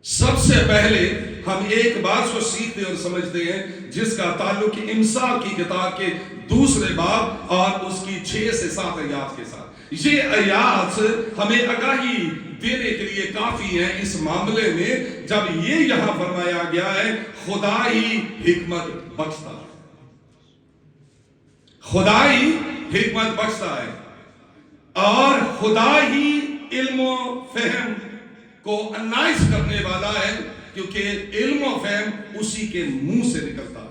سب سے پہلے ہم ایک بات کو سیکھتے اور سمجھتے ہیں جس کا تعلق امثال کی کتاب کے دوسرے باب اور اس کی 6 سے 7 آیات کے ساتھ. یہ آیات ہمیں آگاہی دینے کے لیے کافی ہے اس معاملے میں جب یہ یہاں فرمایا گیا ہے خدا ہی حکمت بخشتا ہے. خدا ہی حکمت بخشتا ہے اور خدا ہی علم و فہم کو انائز کرنے والا ہے کیونکہ علم و فہم اسی کے منہ سے نکلتا ہے.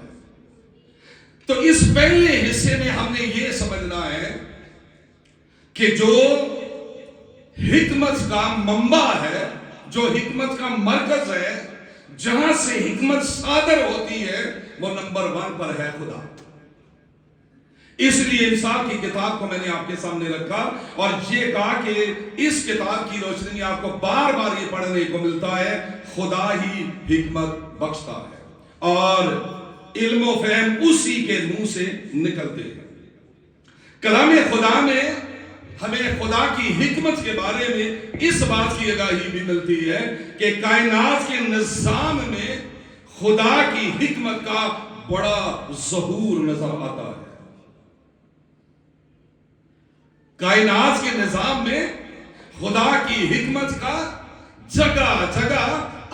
تو اس پہلے حصے میں ہم نے یہ سمجھنا ہے کہ جو حکمت کا منبع ہے، جو حکمت کا مرکز ہے، جہاں سے حکمت صادر ہوتی ہے، وہ نمبر 1 پر ہے خدا. اس لیے امثال کی کتاب کو میں نے آپ کے سامنے رکھا اور یہ کہا کہ اس کتاب کی روشنی میں آپ کو بار بار یہ پڑھنے کو ملتا ہے خدا ہی حکمت بخشتا ہے اور علم و فہم اسی کے منہ سے نکلتے ہیں. کلام خدا میں ہمیں خدا کی حکمت کے بارے میں اس بات کی آگاہی بھی ملتی ہے کہ کائنات کے نظام میں خدا کی حکمت کا بڑا ظہور نظر آتا ہے. کائنات کے نظام میں خدا کی حکمت کا جگہ جگہ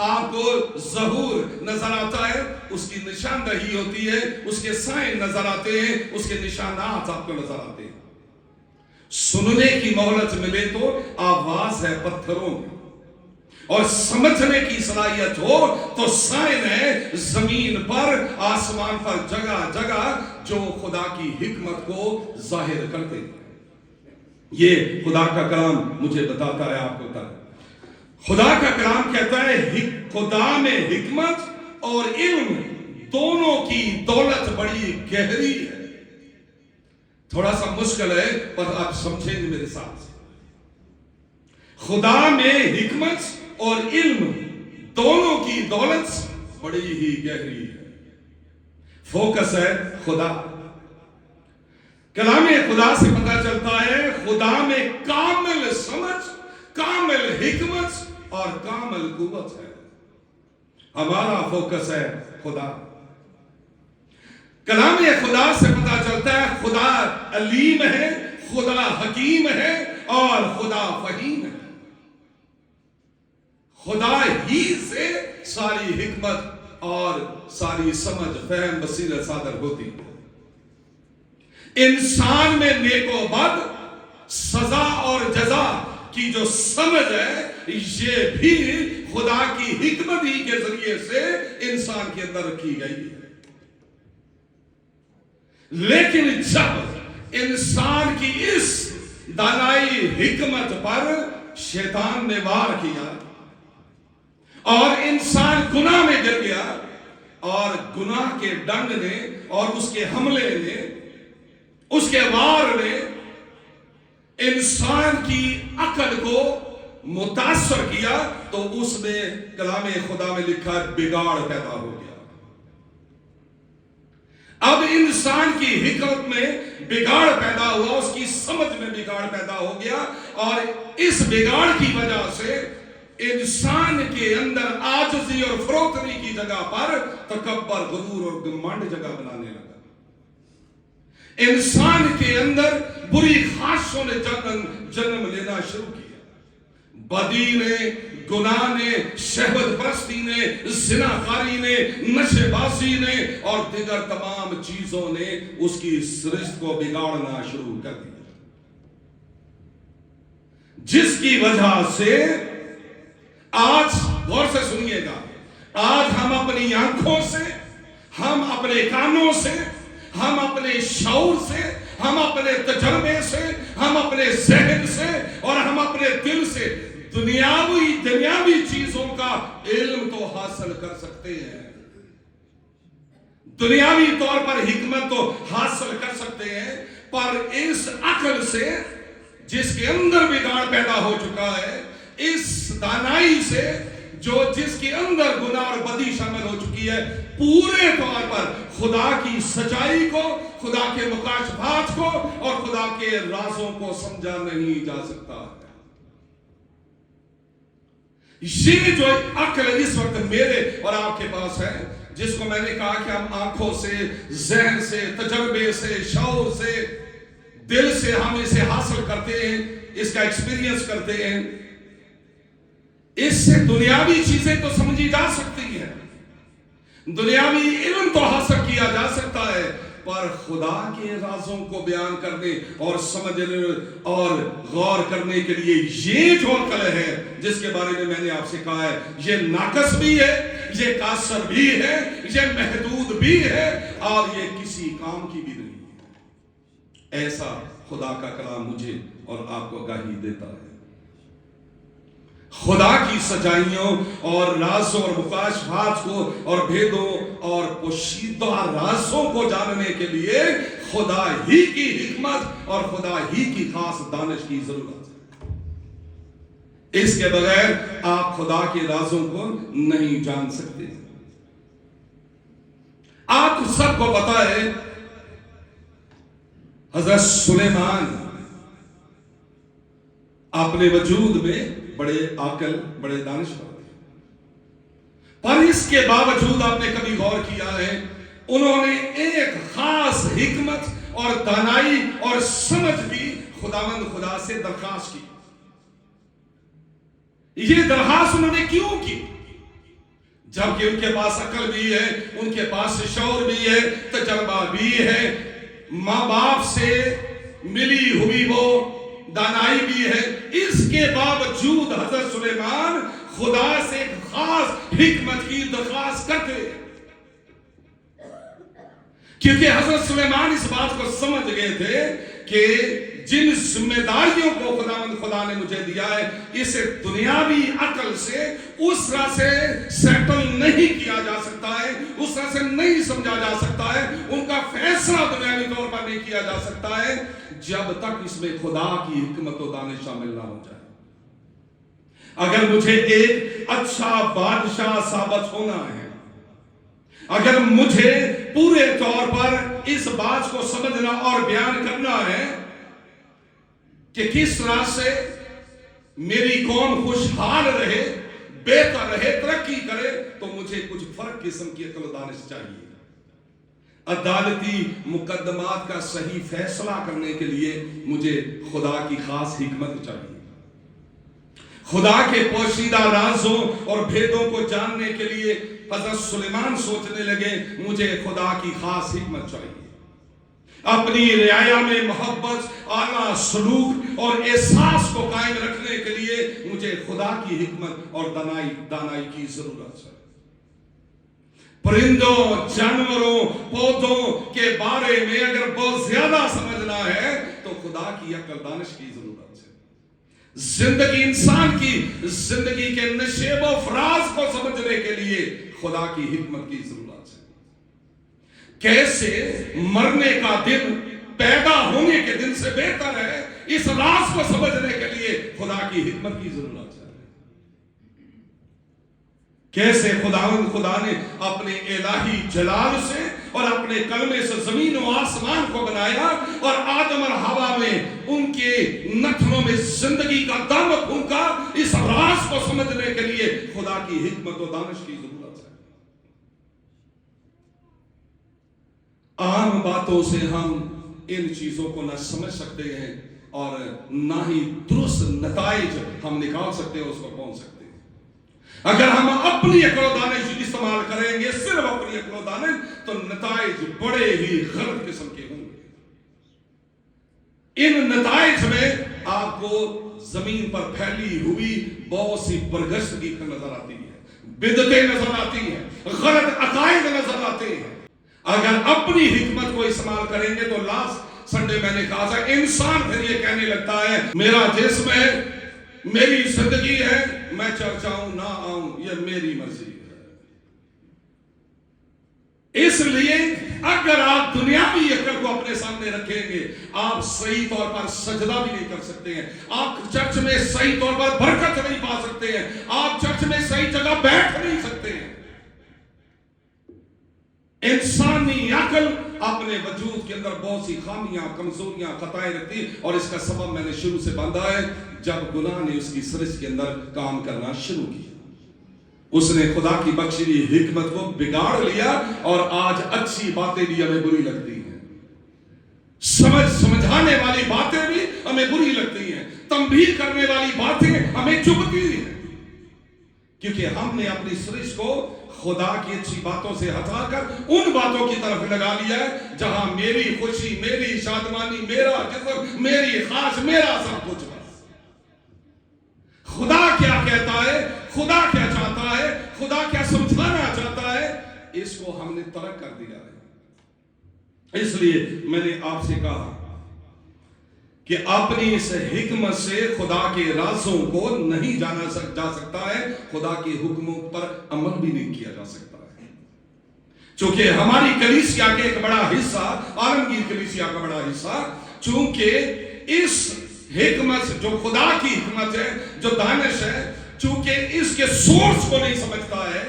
آپ کو ظہور نظر آتا ہے، اس کی نشاندہی ہوتی ہے، اس کے سائن نظر آتے ہیں، اس کے نشانات آپ کو نظر آتے ہیں. سننے کی مہلت ملے تو آواز ہے پتھروں میں اور سمجھنے کی صلاحیت ہو تو سائن ہے زمین پر، آسمان پر، جگہ جگہ جو خدا کی حکمت کو ظاہر کرتے ہیں. یہ خدا کا کلام مجھے بتاتا ہے، آپ کو بتاتا ہے. خدا کا کلام کہتا ہے خدا میں حکمت اور علم دونوں کی دولت بڑی گہری ہے. تھوڑا سا مشکل ہے پر آپ سمجھیں گے میرے ساتھ. خدا میں حکمت اور علم دونوں کی دولت بڑی ہی گہری ہے. فوکس ہے خدا. کلام خدا سے پتہ چلتا ہے خدا میں کامل سمجھ، کامل حکمت اور کامل قوت ہے. ہمارا فوکس ہے خدا. کلام خدا سے پتہ چلتا ہے خدا علیم ہے، خدا حکیم ہے اور خدا فہیم ہے. خدا ہی سے ساری حکمت اور ساری سمجھ، فہم، بصیرت صادر ہوتی ہے. انسان میں نیک و بد، سزا اور جزا کی جو سمجھ ہے یہ بھی خدا کی حکمت ہی کے ذریعے سے انسان کے اندر رکھی گئی ہے. لیکن جب انسان کی اس دانائی حکمت پر شیطان نے وار کیا اور انسان گناہ میں گر گیا اور گناہ کے ڈنگ نے اور اس کے حملے نے، اس کے وار نے انسان کی عقل کو متاثر کیا تو اس میں کلام خدا میں لکھا بگاڑ پیدا ہو گیا. اب انسان کی حکمت میں بگاڑ پیدا ہوا، اس کی سمجھ میں بگاڑ پیدا ہو گیا اور اس بگاڑ کی وجہ سے انسان کے اندر عاجزی اور فروتنی کی جگہ پر تکبر، غرور اور گھمنڈ جگہ بنانے لگا. انسان کے اندر بری خواہشوں نے جنم لینا شروع کیا. بدی نے، گناہ نے، شہوت پرستی نے، زناکاری نے، نشے بازی نے اور دیگر تمام چیزوں نے اس کی سرشت کو بگاڑنا شروع کر دیا، جس کی وجہ سے آج غور سے سنیے گا، آج ہم اپنی آنکھوں سے، ہم اپنے کانوں سے، ہم اپنے شعور سے، ہم اپنے تجربے سے، ہم اپنے ذہن سے اور ہم اپنے دل سے دنیاوی چیزوں کا علم تو حاصل کر سکتے ہیں، دنیاوی طور پر حکمت تو حاصل کر سکتے ہیں، پر اس عقل سے جس کے اندر بگاڑ پیدا ہو چکا ہے، اس دانائی سے جس کے اندر گناہ اور بدی شامل ہو چکی ہے، پورے طور پر خدا کی سچائی کو، خدا کے مکاشفات کو اور خدا کے رازوں کو سمجھا نہیں جا سکتا. یہ جو عقل اس وقت میرے اور آپ کے پاس ہے، جس کو میں نے کہا کہ ہم آنکھوں سے، ذہن سے، تجربے سے، شعور سے، دل سے ہم اسے حاصل کرتے ہیں، اس کا ایکسپیرینس کرتے ہیں، اس سے دنیاوی چیزیں تو سمجھی جا سکتی ہیں، دنیاوی علم تو حاصل کیا جا سکتا ہے، پر خدا کے رازوں کو بیان کرنے اور سمجھنے اور غور کرنے کے لیے یہ جو عقل ہے جس کے بارے میں نے آپ سے کہا ہے، یہ ناقص بھی ہے، یہ قاصر بھی ہے، یہ محدود بھی ہے، اور یہ کسی کام کی بھی نہیں ہے۔ ایسا خدا کا کلام مجھے اور آپ کو آگاہی دیتا ہے۔ خدا کی سچائیوں اور رازوں اور مکاشفات کو اور بھیدوں اور پوشیدہ رازوں کو جاننے کے لیے خدا ہی کی حکمت اور خدا ہی کی خاص دانش کی ضرورت ہے۔ اس کے بغیر آپ خدا کے رازوں کو نہیں جان سکتے۔ آپ سب کو پتا ہے حضرت سلیمان اپنے وجود میں بڑے عاقل، بڑے دانشور تھے، پر اس کے باوجود آپ نے کبھی غور کیا ہے انہوں نے ایک خاص حکمت اور دانائی اور سمجھ بھی خداوند خدا سے درخواست کی۔ یہ درخواست انہوں نے کیوں کی؟ جبکہ ان کے پاس عقل بھی ہے، ان کے پاس شعور بھی ہے، تجربہ بھی ہے، ماں باپ سے ملی ہوئی وہ دانائی بھی ہے، اس کے باوجود حضرت سلیمان خدا سے ایک خاص حکمت کی درخواست کرتے ہیں، کیونکہ حضرت سلیمان اس بات کو سمجھ گئے تھے کہ جن ذمہ داریوں کو خدا نے مجھے دیا ہے، اسے دنیاوی عقل سے اس طرح سے سیٹل نہیں کیا جا سکتا ہے، اس طرح سے نہیں سمجھا جا سکتا ہے، ان کا فیصلہ دنیاوی طور پر نہیں کیا جا سکتا ہے جب تک اس میں خدا کی حکمت و دانش شامل نہ ہو جائے۔ اگر مجھے ایک اچھا بادشاہ ثابت ہونا ہے، اگر مجھے پورے طور پر اس بات کو سمجھنا اور بیان کرنا ہے کہ کس طرح سے میری قوم خوشحال رہے، بہتر رہے، ترقی کرے، تو مجھے کچھ فرق قسم کی عقل و دانش چاہیے۔ عدالتی مقدمات کا صحیح فیصلہ کرنے کے لیے مجھے خدا کی خاص حکمت چاہیے۔ خدا کے پوشیدہ رازوں اور بھیدوں کو جاننے کے لیے حضرت سلیمان سوچنے لگے مجھے خدا کی خاص حکمت چاہیے۔ اپنی رعایا میں محبت، اعلیٰ سلوک اور احساس کو قائم رکھنے کے لیے مجھے خدا کی حکمت اور دانائی کی ضرورت ہے۔ پرندوں، جانوروں، پودوں کے بارے میں اگر بہت زیادہ سمجھنا ہے تو خدا کی عقل دانش کی ضرورت ہے۔ زندگی، انسان کی زندگی کے نشیب و فراز کو سمجھنے کے لیے خدا کی حکمت کی ضرورت ہے۔ کیسے مرنے کا دن پیدا ہونے کے دن سے بہتر ہے، اس راز کو سمجھنے کے لیے خدا کی حکمت کی ضرورت ہے۔ کیسے خدا نے اپنے الہی جلال سے اور اپنے کلمے سے زمین و آسمان کو بنایا اور آدم اور حوا میں ان کے نتنوں میں زندگی کا دم پھونکا، اس راز کو سمجھنے کے لیے خدا کی حکمت و دانش کی ضرورت ہے۔ عام باتوں سے ہم ان چیزوں کو نہ سمجھ سکتے ہیں اور نہ ہی درست نتائج ہم نکال سکتے ہیں، اس کو پہنچ سکتے ہیں۔ اگر ہم اپنی عقل و دانش استعمال کریں گے، صرف اپنی عقل و دانش، تو نتائج بڑے ہی غلط قسم کے ہوں گے۔ ان نتائج میں آپ کو زمین پر پھیلی ہوئی بہت سی برگشتگی نظر آتی ہے، بدعتیں نظر آتی ہیں، غلط عقائد نظر آتے ہیں۔ اگر اپنی حکمت کو استعمال کریں گے تو لاسٹ سنڈے میں نے کہا تھا، انسان پھر یہ کہنے لگتا ہے میرا جسم ہے، میری زندگی ہے، میں چرچ آؤں نہ آؤں یہ میری مرضی ہے۔ اس لیے اگر آپ دنیاوی عقل کو اپنے سامنے رکھیں گے، آپ صحیح طور پر سجدہ بھی نہیں کر سکتے ہیں، آپ چرچ میں صحیح طور پر برکت نہیں پا سکتے ہیں، آپ چرچ میں صحیح جگہ بیٹھ نہیں سکتے ہیں۔ انسانی عقل اپنے وجود کے اندر بہت سی خامیاں، کمزوریاں، خطائیں رکھتی، اور اس کا سبب میں نے شروع سے باندھا ہے، جب گناہ نے اس کی سرشت کے اندر کام کرنا شروع کیا۔ उसने खुदा की बख्शी हुई हिकमत को बिगाड़ लिया और आज अच्छी बातें भी हमें बुरी लगती हैं, समझाने वाली बातें भी हमें बुरी लगती हैं, तंबीह करने वाली बातें हमें चुभती हैं, क्योंकि हमने अपनी सृष्टि को खुदा की अच्छी बातों से हटाकर उन बातों की तरफ लगा लिया है जहां मेरी खुशी, मेरी शादमानी, मेरा जिस्म, मेरी खास, मेरा सब कुछ। खुदा क्या कहता है, खुदा क्या चाहता है, खुदा क्या समझाना चाहता है, इसको हमने तर्क कर दिया है। इसलिए मैंने आपसे कहा कि अपनी इस हिकमत से खुदा के राज़ों को नहीं जाना जा सकता है, खुदा के हुक्मों पर अमल भी नहीं किया जा सकता है। चूंकि हमारी कलीसिया के एक बड़ा हिस्सा, आलमगीर कलीसिया का बड़ा हिस्सा, चूंकि इस हिकमत जो खुदा की हिकमत है, जो दानिश है, चूंकि इसके सोर्स को नहीं समझता है,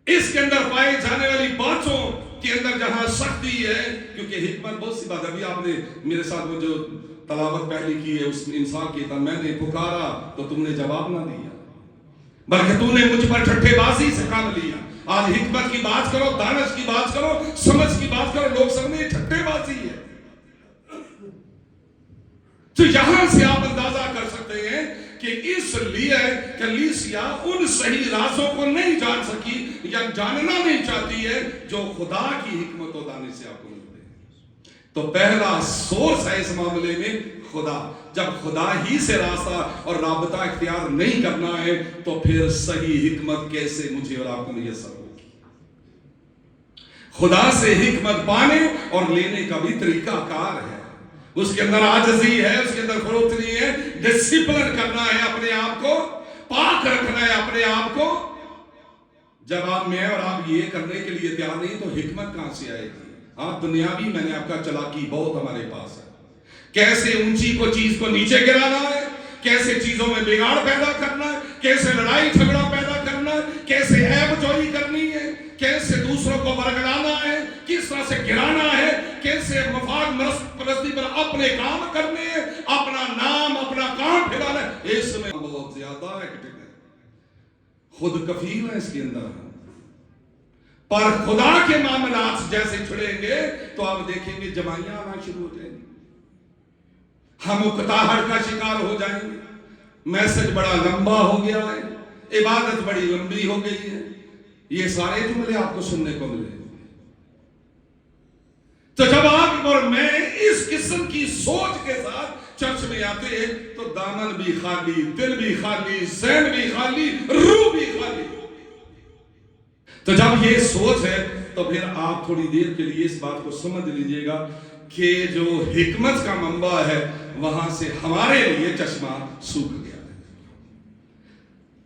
इसके अंदर पाए जाने वाली बातों के अंदर जहां शक्ति है, क्योंकि हिकमत बहुत सी बात, अभी आपने मेरे साथ वो जो तलावत पहली की है उस इंसान की, तब मैंने पुकारा तो तुमने जवाब ना दिया, बल्कि तूने मुझ पर ठट्ठेबाजी से काम लिया। आज हिकमत की बात करो, दानिश की बात करो, समझ की बात करो, लोग समझे ठट्ठेबाजी है। तो यहां से आप अंदाजा कर सकते हैं कि इसलिए कलीसिया उन सही राज़ों को नहीं जान सकी या जानना नहीं चाहती है जो खुदा की हिकमत और दानिश से आपको मिलते हैं। तो पहला सोर्स है इस मामले में खुदा। जब खुदा ही से रास्ता और राबता इख्तियार नहीं करना है तो फिर सही हिकमत कैसे मुझे और आपको मुयस्सर होगी। खुदा से हिकमत पाने और लेने का भी तरीका कार है, उसके अंदर आजिज़ी है, उसके अंदर फरोख्ती है, डिसिप्लिन करना है, अपने आप को पाक रखना है, अपने आप को। जब आप, मैं और आप ये करने के लिए तैयार नहीं तो हिकमत कहां से आएगी? आप दुनियावी, मैंने आपका चलाकी बहुत हमारे पास है, कैसे ऊंची को चीज को नीचे गिराना है, कैसे चीजों में बिगाड़ पैदा करना है, कैसे लड़ाई झगड़ा पैदा करना है, कैसे ऐबजोई करनी है, कैसे दूसरों को बरगलाना है, किस तरह से गिराना है, कैसे मफाद परस्ती पर अपने काम करने हैं, अपना नाम, अपना काम फिराना है। इसमें बहुत ज्यादा एक्टिव है, खुद कफील है इसके अंदर। पर खुदा के मामलात जैसे छिड़ेंगे तो आप देखेंगे जमाइयां आना शुरू हो जाएंगी, हम उकताहट का शिकार हो जाएंगे, मैसेज बड़ा लंबा हो गया है, इबादत बड़ी लंबी हो गई है, ये सारे जुमले आपको सुनने को मिले। तो जब आप और मैं इस किस्म की सोच के साथ चर्च में आते हैं तो दामन भी खाली, दिल भी खाली, ज़हन भी खाली, रूह भी खाली। तो जब ये सोच है तो फिर आप थोड़ी देर के लिए इस बात को समझ लीजिएगा कि जो हिकमत का मंबा है वहां से हमारे लिए चश्मा सूख गया है,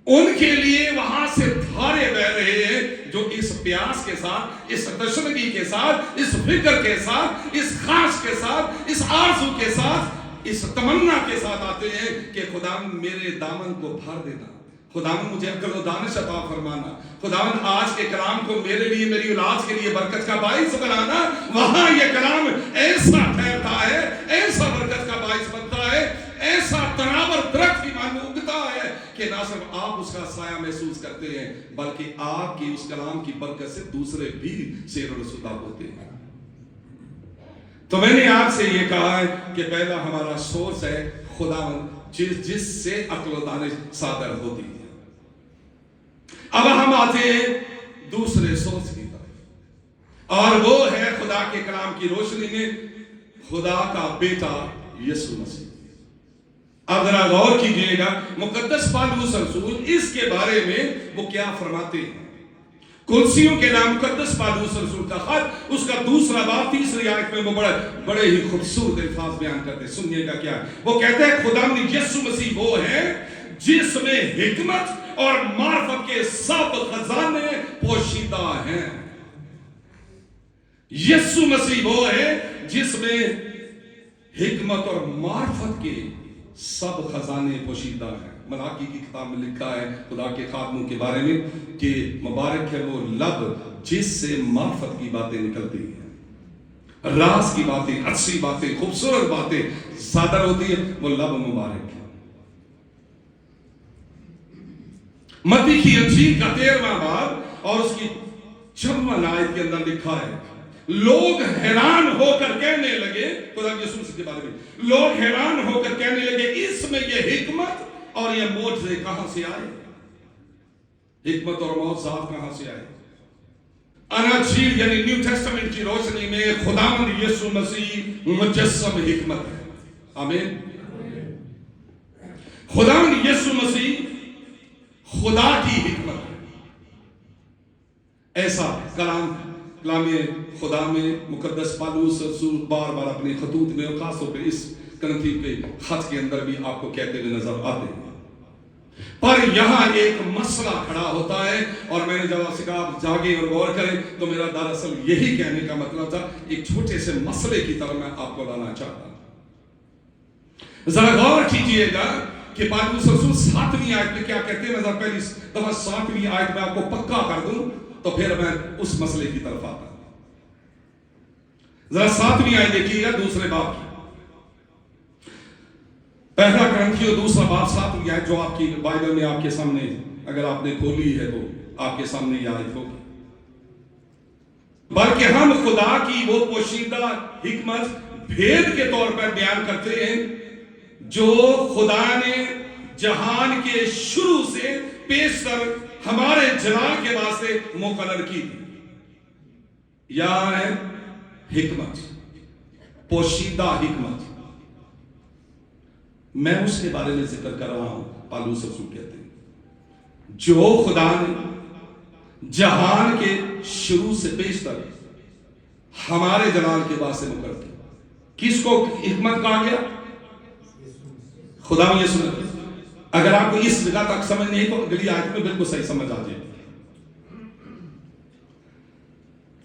उनके लिए वहां से धारे बह रहे हैं जो इस प्यास के साथ, इस तशन्नुकी के साथ, इस फिक्र के साथ, इस ख्वाहिश के साथ, इस आरज़ू के साथ, इस तमन्ना के साथ आते हैं कि खुदा मेरे दामन को भर देना, खुदावन मुझे अक्ल और दानिश अता फरमाना, खुदावन आज के कलाम को मेरे लिए, मेरी औलाद के लिए बरकत का बाइस बनाना। वहां ये कलाम ऐसा ठहरता है, ऐसा बरकत का बाइस बनता है, ऐसा तनावर दरख्त की मानो उगता है कि ना सिर्फ आप उसका साया महसूस करते हैं बल्कि आपकी उस कलाम की बरकत से दूसरे भी शेर और सुदा होते हैं। तो मैंने आपसे ये कहा है कि पहला हमारा सोर्स है खुदावन, जिससे अक्ल और दानिश सादर होती है। अब हम आते हैं दूसरे सोर्स की तरफ और वो है खुदा के कलाम की रोशनी में खुदा का बेटा यीशु मसीह। अब जरा गौर कीजिएगा मुकद्दस पौलुस रसूल इसके बारे में वो क्या फरमाते हैं। कुलसियों के नाम मुकद्दस पौलुस रसूल का खत, उसका दूसरा बाब 3री आयत में वो बड़े ही खूबसूरत अल्फाज बयान करते हैं। सुनिएगा क्या वो कहते हैं, खुदा यीशु मसीह वो है जिसमें हिकमत और मार्फत के सब खजाने पोशीदा हैं। यीशु मसीह वो है जिसमें हिकमत और मार्फत के सब खजाने पोशीदा हैं। मलाकी की किताब में लिखा है खुदा के खादमों के बारे में कि मुबारक है वो लब जिससे मार्फत की बातें निकलती हैं, राज की बातें, अच्छी बातें, खूबसूरत बातें सादर होती है, वो लब मुबारक है। मत्ती की अंजील का 13वां बाब और उसकी 56 आयत के अंदर लिखा है, लोग हैरान होकर कहने लगे, खुदा यीशु मसीह के बारे में, लोग हैरान होकर कहने लगे इसमें ये हिकमत और ये मौजज़े कहां से आए? हिकमत और मौजज़ात कहां से आए? अनाजील यानी न्यू टेस्टामेंट की रोशनी में खुदावंद यीशु मसीह मुजस्सम हिकमत है। आमीन। खुदावंद यीशु मसीह खुदा की हिकमत है। ऐसा कलामे खुदा में मुकद्दस पालूस रसूल बार बार अपने खतूत में और खासतौर पे इस ग्रंथि के खत के अंदर भी आपको कहते हुए नजर आते हैं। पर यहां एक मसला खड़ा होता है और मैंने जब आपसे कहा आप जागे और गौर करें तो मेरा दरअसल यही कहने का मतलब था, एक छोटे से मसले की तरफ मैं आपको लाना चाहता हूं। जरा गौर कीजिएगा कि पालूस रसूल 7वीं आयत में क्या कहते हैं। मैं जरा पहली दफा 7वीं आयत में आपको पक्का कर दूं तो फिर मैं उस मसले की तरफ आता हूं। जरा 7वीं आयत देखिएगा दूसरे बाब की, पहला ग्रंथियों दूसरा बाब 7वीं आयत, जो आपकी बाइबल में आपके सामने अगर आपने खोली है तो आपके सामने यह आयत होगी। बल्कि हम खुदा की वो पोशीदा हिकमत भेद के तौर पर बयान करते हैं जो खुदा ने जहान के शुरू से पेशतर हमारे जलाल के वास्ते मुकर्रर की थी। या है हिकमत, पोशीदा हिकमत, मैं उसके बारे में जिक्र कर रहा हूं। पालूस रसूल कहते हैं जो खुदा ने जहान के शुरू से पेशतर हमारे जलाल के वास्ते मुकर्रर की। किसको हिकमत कहा गया? खुदा यीशु ने। अगर आपको इस जगह तक समझ नहीं तो अगली आयत में बिल्कुल सही समझ आ जाएगी।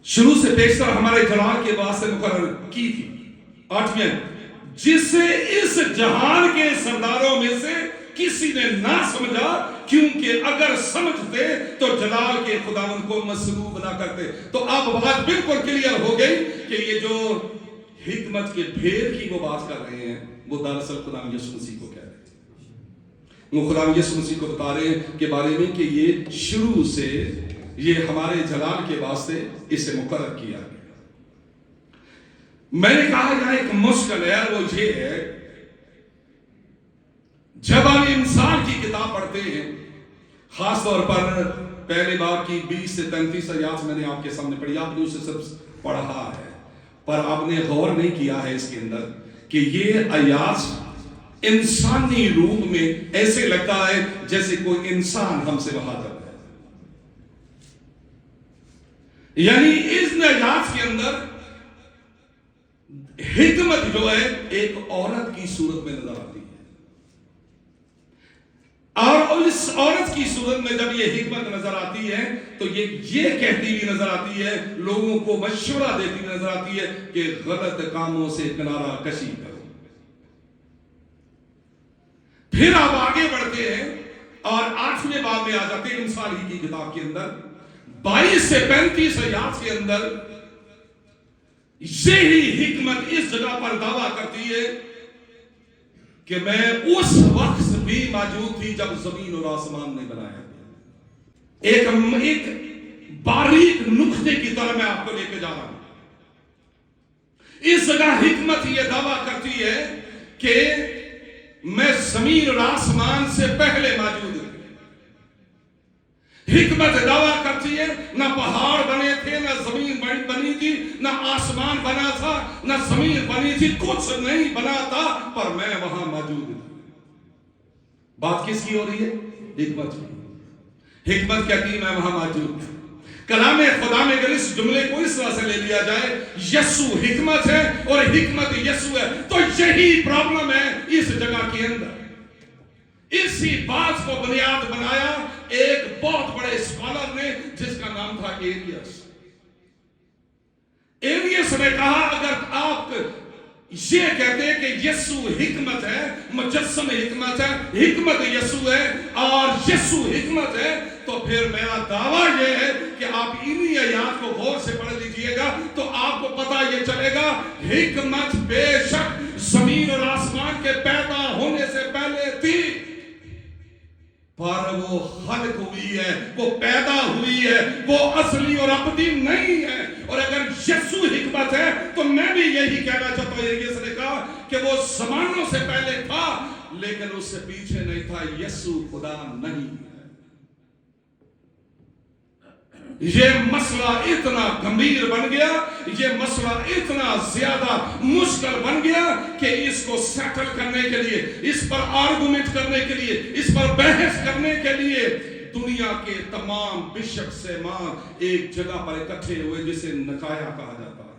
शुरू से पेशतर हमारे जलाल के वास्ते मुकर्रर की थी। 8वें, जिसे इस जहान के सरदारों में से किसी ने ना समझा, क्योंकि अगर समझते तो जलाल के खुदावंद को मसलूब ना करते। तो अब बात बिल्कुल क्लियर हो गई कि ये जो हिकमत के भेद की वो बात कर रहे हैं वो दरअसल खुदा यीशु मसीह को कह रहे थे। वो खुदा यीशु मसीह को बता रहे हैं के बारे में कि ये शुरू से ये हमारे जलाल के वास्ते इसे मुकर्रर किया गया। मैंने कहा यह एक मुश्किल है, वो ये है जब हम इंसान की किताब पढ़ते हैं, खास तौर पर पहले बाब की 20 से 33 आयत मैंने आपके सामने पढ़ी, आपने उसे सब पढ़ा है पर आपने गौर नहीं किया है इसके अंदर कि ये आयत इंसानी रूप में ऐसे लगता है जैसे कोई इंसान हमसे मुखातब है। यानी इस आयत के अंदर हिकमत जो है एक औरत की सूरत में नजर आती है और इस औरत की सूरत में जब ये हिकमत नजर आती है तो ये कहती हुई नजर आती है, लोगों को मशवरा देती हुई नजर आती है कि गलत कामों से किनारा कशी करो। फिर आप आगे बढ़ते हैं और 8वें बाब में आ जाते हैं इंसान की किताब के अंदर 22 से 35 आयत के अंदर यही हिकमत इस जगह पर दावा करती है कि मैं उस वक्त भी मौजूद थी जब जमीन और आसमान ने बनाया। एक बारीक नुक्ते की तरह मैं आपको लेके जा रहा हूं। इस जगह हिकमत यह दावा करती है कि मैं जमीन और आसमान से पहले मौजूद थी। हिकमत दावा करती है ना पहाड़ बने थे, ना जमीन बनी थी, ना आसमान बना था, ना जमीन बनी थी, कुछ नहीं बना था, पर मैं वहां मौजूद थी। बात किसकी हो रही है? हिकमत की। हिकमत कहती है मैं वहां मौजूद थी। कलाम खुदा में अगर इस जुमले को इस तरह से ले लिया जाए, यीशु हिकमत है और हिकमत यीशु है, तो यही प्रॉब्लम है इस जगह के अंदर। इसी बात को बुनियाद बनाया एक बहुत बड़े स्कॉलर ने जिसका नाम था एरियस। एरियस ने कहा अगर आप ये कहते हैं कि यीशु हिकमत है, मुजस्सम हिकमत है, हिकमत यीशु है और यीशु हिकमत है, तो फिर मेरा दावा यह है कि आप इन्हीं आयत को गौर से पढ़ लीजिएगा तो आपको पता ये चलेगा हिकमत बेशक जमीन और आसमान के पैदा होने से पहले थी, پر وہ خلق ہوئی ہے، وہ پیدا ہوئی ہے، وہ اصلی اور ابدی نہیں ہے۔ اور اگر یسوع حکمت ہے تو میں بھی یہی کہنا چاہتا ہوں، یہ نے کہا کہ وہ زمانوں سے پہلے تھا لیکن اس سے پیچھے نہیں تھا۔ یسوع خدا نہیں ہے۔ یہ مسئلہ اتنا گمبھیر بن گیا، یہ مسئلہ اتنا زیادہ مشکل بن گیا کہ اس کو سیٹل کرنے کے لیے، اس پر آرگومنٹ کرنے کے لیے، اس پر بحث کرنے کے لیے دنیا کے تمام بشپ سیمان ایک جگہ پر اکٹھے ہوئے جسے نکایا کہا جاتا ہے۔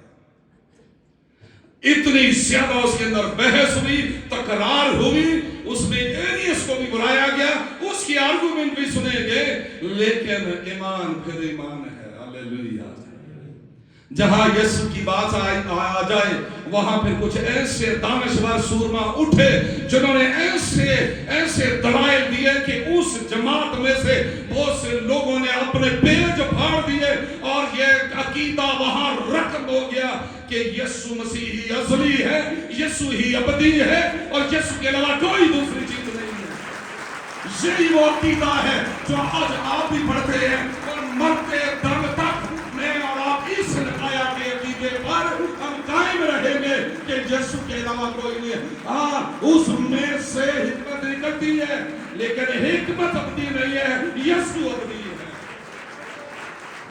اتنی زیادہ اس کے اندر بحث ہوئی، تکرار ہوئی، اس میں ایرینیس کو بھی بلایا گیا، اس کی آرگومنٹ بھی سنے گئے، لیکن ایمان پھر ایمان ہے۔ ہاللیلویہ۔ جہاں یسوع کی بات آ جائے وہاں پھر کچھ ایسے دانشور سورما اٹھے جنہوں نے ایسے دلائل دیے کہ اس جماعت میں سے بہت سے لوگوں نے اپنے پیج پھاڑ دیے اور یہ عقیدہ وہاں رقم ہو گیا کہ یسوع مسیح ہی ازلی ہے، یسوع ہی ابدی ہے اور یسوع کے علاوہ کوئی دوسری چیز نہیں ہے۔ یہی وہ عقیدہ ہے جو آج آپ بھی پڑھتے ہیں اور مرتے دم تک میں اور آپ اس نکایا کے عقیدے پر ہم قائم رہیں گے کہ یسوع کے علاوہ کوئی نہیں ہے۔ ہاں اس میں سے حکمت نکلتی ہے لیکن حکمت ابدی نہیں ہے، یسوع ابدی ہے۔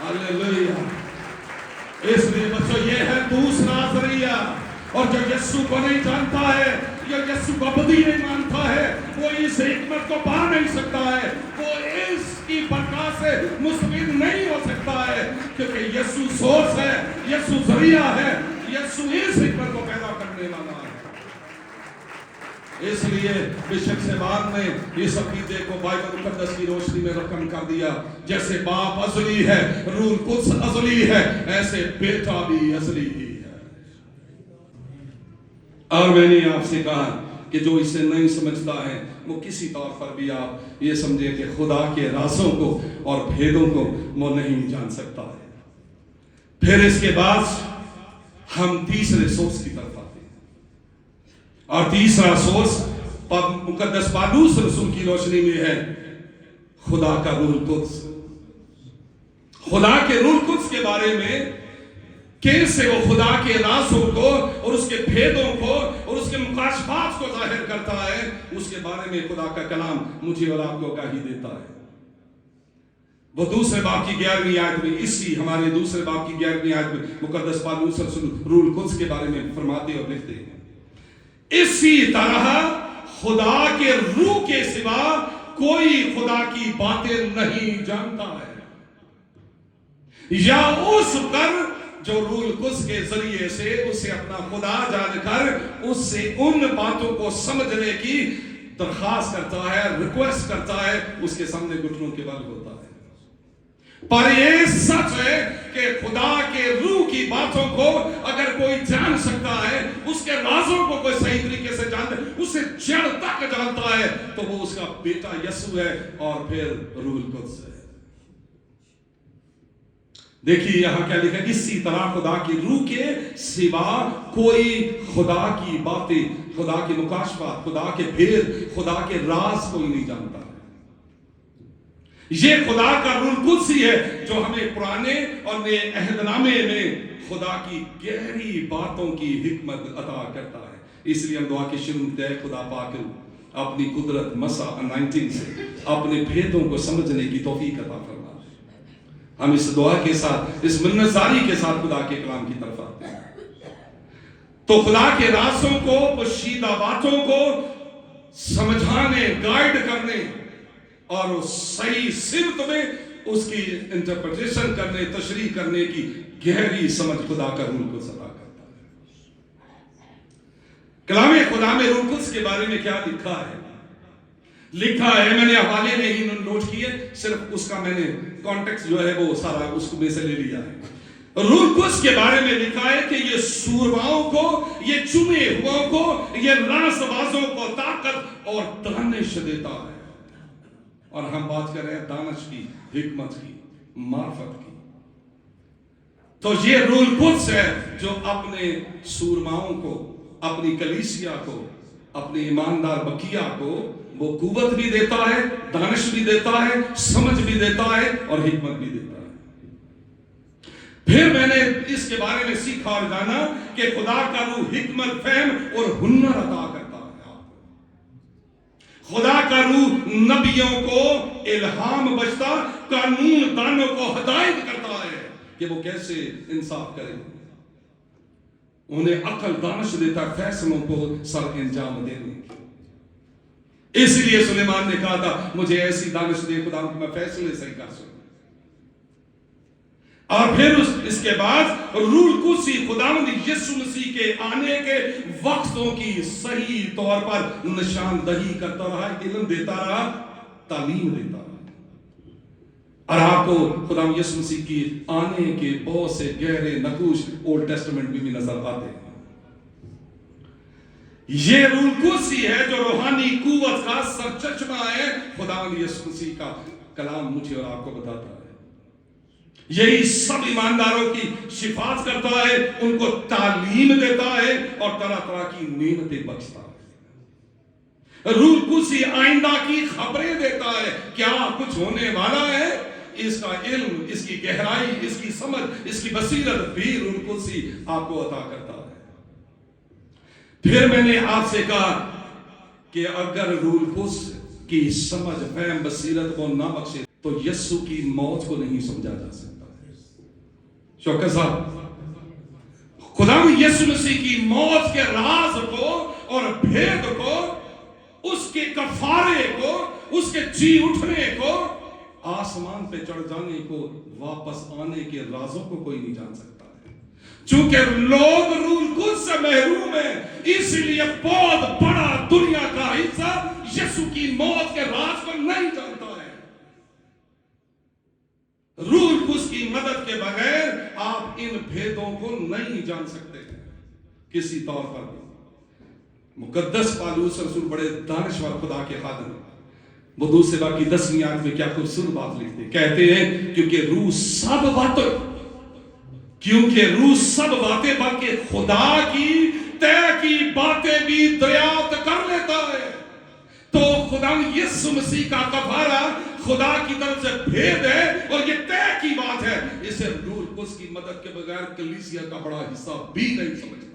ہاللیلویہ۔ اس لیے بچوں یہ ہے دوسرا ذریعہ، اور جو یسوع کو نہیں جانتا ہے، جو یسوع کو ابدی نہیں مانتا ہے، وہ اس حکمت کو پا نہیں سکتا ہے، وہ اس کی برکات سے مستفید نہیں ہو سکتا ہے، کیونکہ یسوع سورس ہے، یسوع ذریعہ ہے، یسوع اس حکمت کو پیدا کرنے والا ہے۔ اس لیے بشپ صاحب نے اس عقیدے کو بائبل مقدس کی روشنی میں رقم کر دیا، جیسے باپ ازلی ہے، روح القدس ازلی ہے، ایسے بیٹا بھی ازلی ہی ہے۔ اور میں نے آپ سے کہا کہ جو اسے نہیں سمجھتا ہے وہ کسی طور پر بھی آپ یہ سمجھے کہ خدا کے رازوں کو اور بھیدوں کو وہ نہیں جان سکتا ہے۔ پھر اس کے بعد ہم تیسرے سورس کی طرف آتے ہیں، اور تیسرا سورس مقدس پالوس رسول کی روشنی میں ہے خدا کا روح القدس۔ خدا کے روح القدس کے بارے میں کیسے وہ خدا کے رازوں کو اور اس کے بھیدوں کو اور اس کے مکاشفات کو ظاہر کرتا ہے، اس کے بارے میں خدا کا کلام مجھے اور آپ کو گواہی دیتا ہے۔ وہ دوسرے باب کی 11ویں آیت میں، اسی ہمارے دوسرے باب کی 11ویں آیت میں مقدس پالوس رسول روح القدس کے بارے میں فرماتے اور لکھتے ہیں، اسی طرح خدا کے روح کے سوا کوئی خدا کی باتیں نہیں جانتا ہے، یا اس پر جو روح القدس کے ذریعے سے اسے اپنا خدا جان کر اس سے ان باتوں کو سمجھنے کی درخواست کرتا ہے، ریکویسٹ کرتا ہے، اس کے سامنے گھٹنوں کے بل ہوتا ہے۔ پر یہ سچ ہے کہ خدا کے روح کی باتوں کو اگر کوئی جان سکتا ہے، اس کے رازوں کو کوئی صحیح طریقے سے جانتا ہے، اسے جڑ تک جانتا ہے، تو وہ اس کا بیٹا یسوع ہے اور پھر روح القدس ہے۔ دیکھیے یہاں کیا لکھا ہے، اسی طرح خدا کی روح کے سوا کوئی خدا کی باتیں، خدا کے مکاشفات، خدا کے بھید، خدا کے راز کوئی نہیں جانتا۔ یہ خدا کا روح القدس ہی ہے جو ہمیں پرانے اور نئے عہد نامے میں خدا کی گہری باتوں کی حکمت عطا کرتا ہے۔ اس لیے ہم دعا کی شروع کرتے ہیں، خدا پاک اپنی قدرت مسا انائنٹنگ سے اپنے بھیدوں کو سمجھنے کی توفیق عطا فرما۔ ہم اس دعا کے ساتھ، اس منتظاری کے ساتھ خدا کے کلام کی طرف آتے ہیں۔ تو خدا کے رازوں کو، پوشیدہ باتوں کو سمجھانے، گائیڈ کرنے اور اس صحیح سمت میں اس کی انٹرپریٹیشن کرنے، تشریح کرنے کی گہری سمجھ خدا کا روح القدس عطا کرتا ہے۔ کلام خدا میں روح القدس کے بارے میں کیا لکھا ہے؟ لکھا ہے، میں نے حوالے نہیں نوٹ کیے، صرف اس کا میں نے کانٹیکس جو ہے وہ سارا اس کو میں سے لے لیا ہے۔ روح القدس کے بارے میں لکھا ہے کہ یہ سورماؤں کو، یہ چنے ہوا کو، یہ راز بازوں کو طاقت اور دانش دیتا ہے۔ اور ہم بات کر رہے ہیں دانش کی، حکمت کی، معرفت کی۔ تو یہ روح القدس ہے جو اپنے سورماؤں کو، اپنی کلیسیا کو، اپنے ایماندار بقیہ کو वो कुव्वत भी देता है, दानिश भी देता है, समझ भी देता है और हिकमत भी देता है। फिर मैंने इसके बारे में सीखा और जाना कि खुदा का रूह हिकमत, फहम और हुनर अता करता है आपको। खुदा का रूह नबियों को इल्हाम बख्शता, कानून दानों को हिदायत करता है कि वो कैसे इंसाफ करें, उन्हें अकल दानिश देता फैसलों को सर अंजाम देने की। इसलिए सुलेमान ने कहा था मुझे ऐसी दानिश दे खुदा कि मैं फैसले सही कर सकूं। और फिर इसके बाद रूल कुर्सी खुदावंद यीशु मसीह के आने के वक्तों की सही तौर पर निशानदही करता रहा, इल्म देता रहा, तालीम देता रहा। और आपको खुदावंद यीशु मसीह की आने के बहुत से गहरे नकूश ओल्ड टेस्टामेंट में भी नजर आते हैं। ये रूल कुर्सी है जो रूहानी कुव्वत का सरचश्मा है। खुदावंद यीशु मसीह का कलाम मुझे और आपको बताता है यही सब ईमानदारों की शिफात करता है, उनको तालीम देता है और तरह तरह की नेमतें बख्शता है। रूल कुर्सी आइंदा की खबरें देता है, क्या कुछ होने वाला है, इसका इल्म, इसकी गहराई, इसकी समझ, इसकी बसीरत भी रूल कुर्सी आपको अता करता है। फिर मैंने आपसे कहा कि अगर रूल कुर्सी की समझ, फहम, बसीरत को ना बख्शे तो यीशु की मौत को नहीं समझा जा सकता। शौकत साहब, खुदावंद यीशु मसीह की मौत के राज को और भेद को, उसके कफारे को, उसके जी उठने को, आसमान पे चढ़ जाने को, वापस आने के राजों को कोई नहीं जान सकता है। चूंकि लोग रूल कुर्सी से महरूम है, इसलिए बहुत बड़ा दुनिया का हिस्सा यीशु की मौत के राज को नहीं जानता है। रूल कुर्सी की मदद के बगैर आप इन भेदों को नहीं जान सकते किसी तौर पर भी। मुकद्दस पालूस रसूल बड़े दानिशवर खुदा के खादिम, वो दूसरे बार की 10वीं आयत में क्या खूबसूरत बात लिखते, कहते हैं क्योंकि रूह सब बातें बल्कि खुदा की तय की बातें भी दरियाफ्त कर लेता है। तो खुदा यीशु मसीह का कफारा खुदा की तरफ से भेद है और ये तय की बात है। इसे रूल कुर्सी की मदद के बगैर कलीसिया का बड़ा हिस्सा भी नहीं समझता।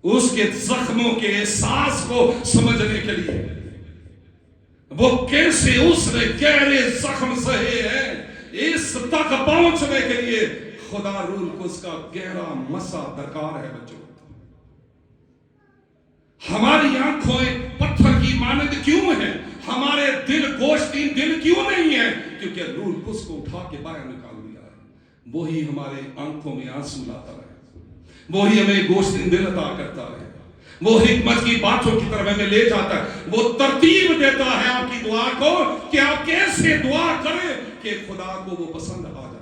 उसके जख्मों के एहसास को समझने के लिए, वो कैसे उसने गहरे जख्म सहे हैं, इस तक पहुंचने के लिए खुदा रूल कुर्सी का गहरा मसा दरकार है। बच्चों, हमारी आंखें पत्थर की मानद क्यों है, हमारे दिल गोश्तीन दिल क्यों नहीं है? क्योंकि रूल कुर्सी को उठा के बाहर निकाल दिया है। वही हमारे आंखों में आंसू लाता है, वही हमें गोश्तीन दिल अता करता है, वो हिकमत की बातों की तरफ हमें ले जाता है, वो तरतीब देता है आपकी दुआ को कि आप कैसे दुआ करें कि खुदा को वो पसंद आ जाए।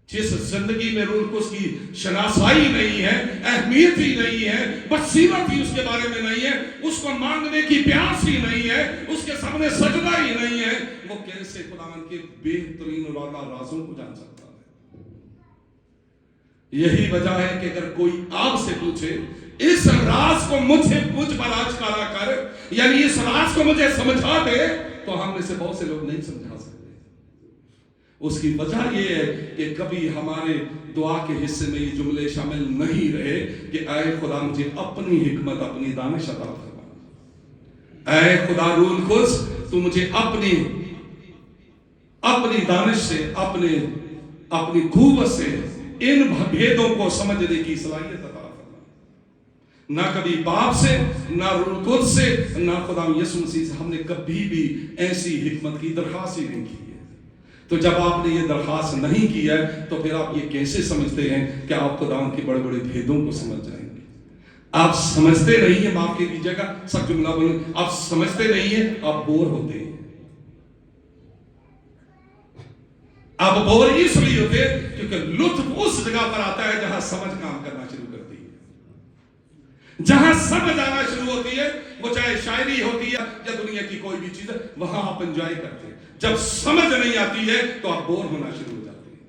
जिस जिंदगी में रूल कुर्सी की शनासाई नहीं है, अहमियत ही नहीं है, बसीरत ही उसके बारे में नहीं है, उसको मांगने की प्यास ही नहीं है, उसके सामने सजदा ही नहीं है, वो कैसे खुदावंद के बेहतरीन और आला राजों को जान सकता है? यही वजह है कि अगर कोई आपसे पूछे इस राज को मुझ पर आश्कारा कर, यानी इस राज को मुझे समझा दे, तो हम में से बहुत से लोग नहीं समझा सकते। उसकी वजह यह है कि कभी हमारे दुआ के हिस्से में ये जुमले शामिल नहीं रहे कि ऐ खुदा मुझे अपनी हिकमत, अपनी दानिश अता फरमा। ऐ खुदा रूल कुर्सी, तू मुझे अपनी दानिश से, अपनी कुव्वत से इन भेदों को समझने की सलाहियत अता फरमा। ना कभी बाप से, ना रूल कुर्सी से, ना खुदा यीशु मसीह से हमने कभी भी ऐसी हिकमत की दरखास्त ही नहीं की है। तो जब आपने ये दरखास्त नहीं की है तो फिर आप ये कैसे समझते हैं कि आप खुदावंद के बड़े बड़े भेदों को समझ जाएंगे? आप समझते नहीं है, माफ कीजिएगा सब जुमला बोलूं, आप समझते नहीं है, आप बोर होते हैं। आप बोर इसलिए होते हैं क्योंकि लुत्फ उस जगह पर आता है जहां समझ काम करना शुरू करती है। जहां समझ आना शुरू होती है, वो चाहे शायरी होती है या दुनिया की कोई भी चीज, वहां आप एंजॉय करते हैं। जब समझ नहीं आती है तो आप बोर होना शुरू हो जाते हैं।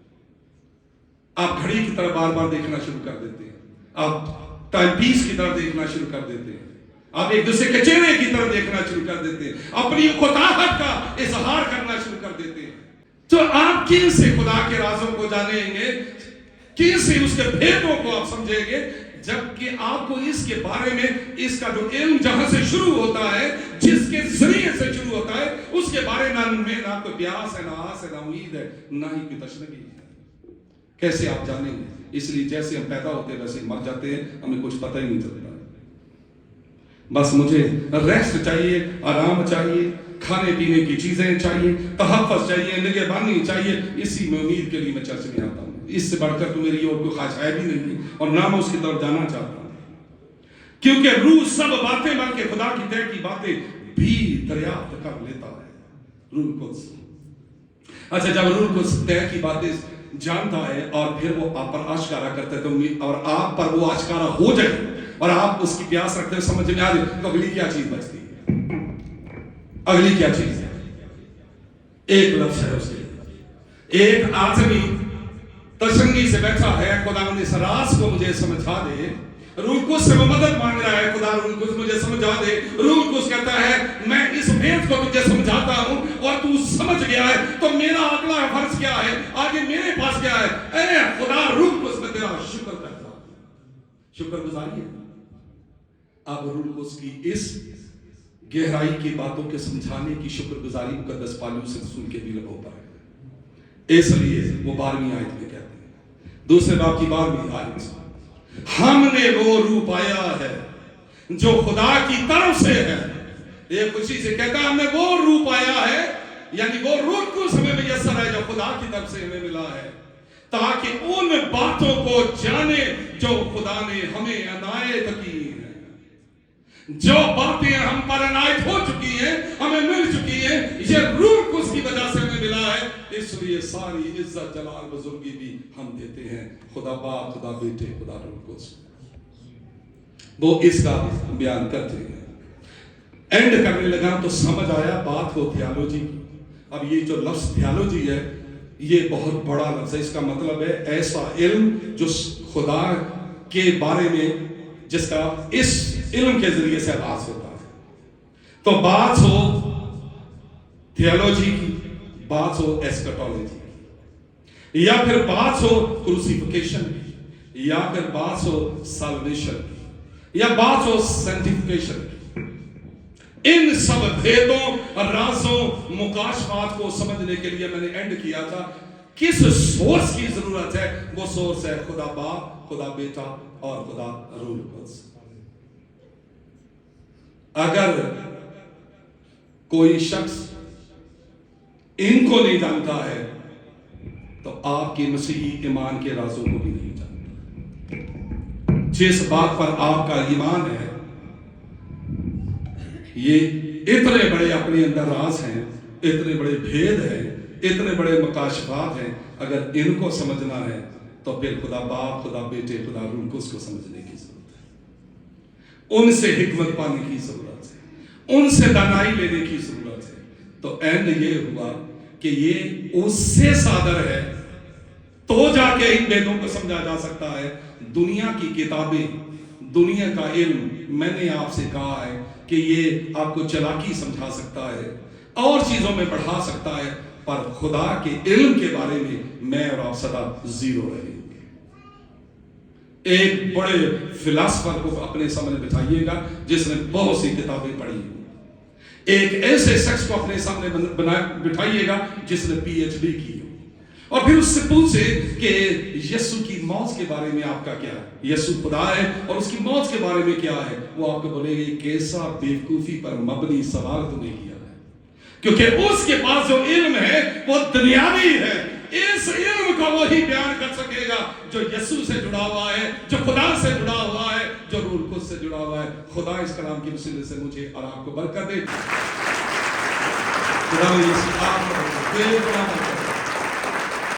आप घड़ी की तरफ बार बार देखना शुरू कर देते हैं, आप टाइम पीस की तरफ देखना शुरू कर देते हैं, आप एक दूसरे के चेहरे की तरफ देखना शुरू कर देते हैं, अपनी खुदाहट का इजहार करना शुरू कर देते हैं। तो आप किन से खुदा के राजों को जानेंगे, किन से उसके भेदों को आप समझेंगे, जबकि आपको इसके बारे में, इसका जो इल्म जहां से शुरू होता है, जिसके जरिए से शुरू होता है, उसके बारे में ना कोई प्यास है, ना आस है, ना उम्मीद है, ना ही कोई तशनगी है। कैसे आप जानेंगे? इसलिए जैसे हम पैदा होते हैं वैसे मर जाते हैं, हमें कुछ पता ही नहीं चलता। बस मुझे रेस्ट चाहिए, आराम चाहिए, खाने पीने की चीजें चाहिए, तहफ़्फ़ुज़ चाहिए, निगहबानी चाहिए, इसी में उम्मीद के लिए मैं चर्च में आता हूँ। इससे बढ़कर तो मेरी और कोई ख्वाहिश है भी नहीं, और ना मैं उसकी तरफ जाना चाहता हूँ, क्योंकि रूह सब बातें बल्कि खुदा की तय की बातें भी दरियाफ्त कर लेता है। रूह कुद्स, अच्छा, जब रूह कुद्स तय की बातें जानता है और फिर वो आप पर आश्कारा करता है, तो और आप पर वो आश्कारा हो जाए और आप उसकी प्यास रखते हैं, समझ में आ जाए, तो अगली क्या चीज बचती है? अगली क्या चीज है? एक लफ्ज है उसके लिए। एक आदमी तशंगी से बैठा है, खुदा इस राज को मुझे समझा दे। रूह कुद्स से वो मदद मांग रहा है, खुदा रूह कुद्स मुझे समझा दे। रूह कुद्स कहता है मैं इस भेद को तुझे समझाता हूं और तू समझ गया है, तो मेरा अगला फर्ज क्या है, आगे मेरे पास क्या है? ए खुदा, रूह कुद्स में तेरा शुक्र करता हूं, शुक्रगुजारी है। अब रूह कुद्स की इस गहराई की बातों के समझाने की शुक्रगुजारी मुकद्दस पालू से सुन के भी हो पाए, इसलिए वो 12वीं आयत में कहते हैं, दूसरे बाब की 12वीं आयत, हमने वो रूह पाया है जो खुदा की तरफ से है। ये खुशी से कहता है हमने वो रूह पाया है, यानी वो रूह को हमें मुयस्सर है जो खुदा की तरफ से हमें मिला है, ताकि उन बातों को जाने जो खुदा ने हमें अनायत की है। जो बातें हम पर अनायत हो चुकी हैं, हमें मिल चुकी हैं, ये रूह को उसकी वजह से हमें मिला है, इसलिए सारी इज्जत जलाल बुजुर्गी भी हम देते हैं खुदा बाप, खुदा बेटे, खुदा रूह कुद्स। वो इसका बयान करते हैं। एंड करने लगा तो समझ आया बात हो थियोलॉजी की। अब ये जो लफ्ज थियोलॉजी है, ये बहुत बड़ा लफ्ज है। इसका मतलब है ऐसा इल्म जो खुदा के बारे में, जिसका इस इल्म के जरिए से आगाज होता है। तो बात हो थियोलॉजी की, बात हो एस्कटोलॉजी की, या फिर बात हो क्रूसिफिकेशन की, या फिर बात हो साल्वेशन की, या बात हो सैंक्टिफिकेशन की, इन सब भेदों और राजों मुकाशफात को समझने के लिए मैंने एंड किया था। किस सोर्स की जरूरत है? वो सोर्स है खुदा बाप, खुदा बेटा और खुदा रूह कुद्स। अगर कोई शख्स इनको नहीं जानता है तो आपके मसीही ईमान के राजों को भी नहीं जानता। जिस बात पर आपका ईमान है, ये इतने बड़े अपने अंदर राज हैं, इतने बड़े भेद हैं, इतने बड़े मुकाशफात हैं, अगर इनको समझना है तो फिर खुदा बाप, खुदा बेटे, खुदा रूह कुद्स को समझने की जरूरत है। उनसे हिकमत पाने की जरूरत है, उनसे दानाई लेने की जरूरत है। तो एंड ये हुआ कि ये उससे सादर है तो जाके इन भेदों को समझा जा सकता है। दुनिया की किताबें, दुनिया का इल्म, मैंने आपसे कहा है कि ये आपको चालाकी समझा सकता है और चीजों में बढ़ा सकता है, पर खुदा के इल्म के बारे में मैं और आप सदा जीरो रहेंगे। एक बड़े फिलासफर को अपने सामने बिठाइएगा जिसने बहुत सी किताबें पढ़ी, एक ऐसे शख्स को अपने सामने बिठाइएगा जिसने पीएचडी की हो, और फिर उससे पूछे कि यीशु की मौत के बारे में आपका क्या है, यीशु खुदा है और उसकी मौत के बारे में क्या है, वो आपको बोलेगा कैसा बेवकूफी पर मबनी सवाल तुमने किया है, क्योंकि उसके पास जो इल्म है वो दुनियावी है। इस इल्म का वही बयान कर सकेगा जो यीशु से जुड़ा हुआ है, जो खुदा से जुड़ा हुआ है, जो रूह कुद्स से जुड़ा हुआ है। खुदा इस कलाम की वसीले से मुझे और आपको बरकत दे। खुदा